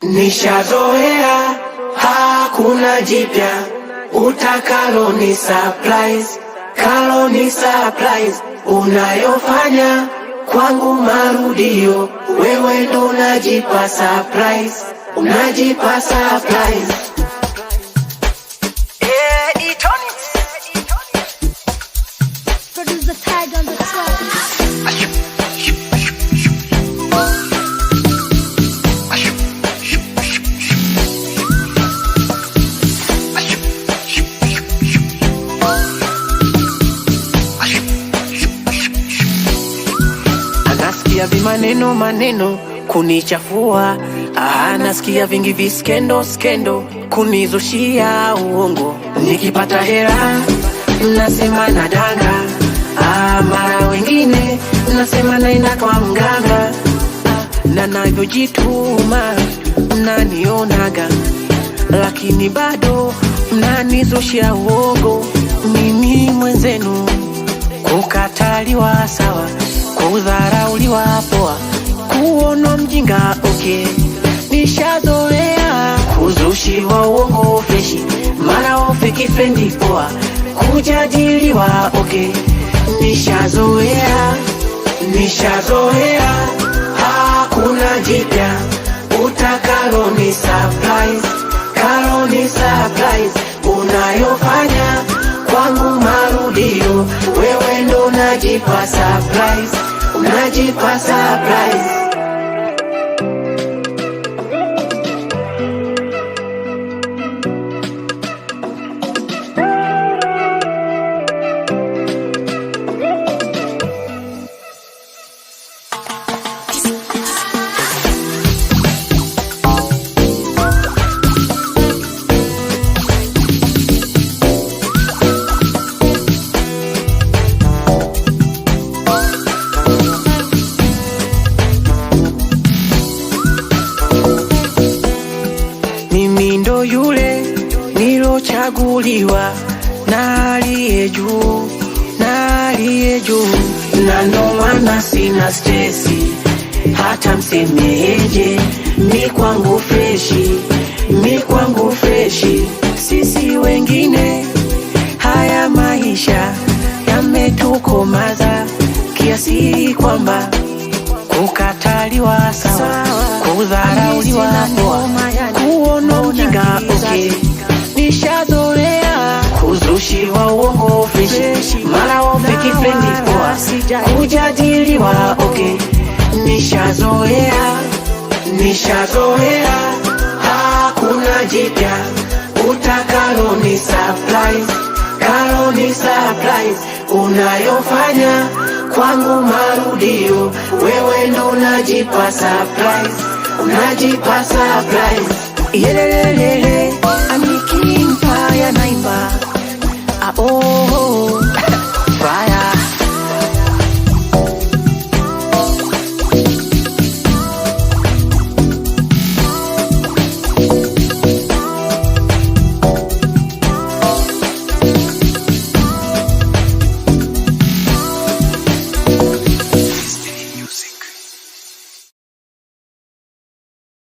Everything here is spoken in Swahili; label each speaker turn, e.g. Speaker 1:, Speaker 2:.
Speaker 1: Nishazoea, hakuna jipya, utakalo ni surprise, kalo ni surprise, unayofanya kwangu marudio, wewe ndo unajipa surprise, unajipa surprise.
Speaker 2: Produce the tag on the track.
Speaker 1: Nasikia vimaneno maneno kunichafua, nasikia vingi viskendo skendo kunizushia uongo. Nikipata hela nasema nadanga, mara wengine nasema naenda kwa mganga, na navyojituma mnanionaga, lakini bado mnanizushia uongo. Mimi mwenzenu kukataliwa sawa, kudharauliwa poa, kuonwa mjinga okay. Nishazoea kuzushiwa uongo freshi, mara ofiki fendi poa, kujadiliwa okay. Nishazoea, hakuna jipya, utakalo ni surprise, kalo ni surprise, unayofanya kwangu marudio, wewe ndo unajipa surprise, unajipa surprise. Mimi ndo yule nilochaguliwa na aliye juu, na aliye juu, na ndo maana sina stresi, hata msemeje, mi kwangu freshi, mi kwangu freshi. Sisi wengine haya maisha yametukomaza kiasi kwamba kukataliwa sawa, kudharauliwa poa, kuonwa mjinga okay. Nishazoea kuzushiwa uongo freshi, mara ofiki fendi poa, kujadiliwa okay. Nishazoea, hakuna jipya, utakalo ni surprise, kalo ni surprise, unayofanya kwangu marudio, wewe ndo unajipa surprise, unajipa surprise. Yelelelele, I'm the king fire naimba, oh.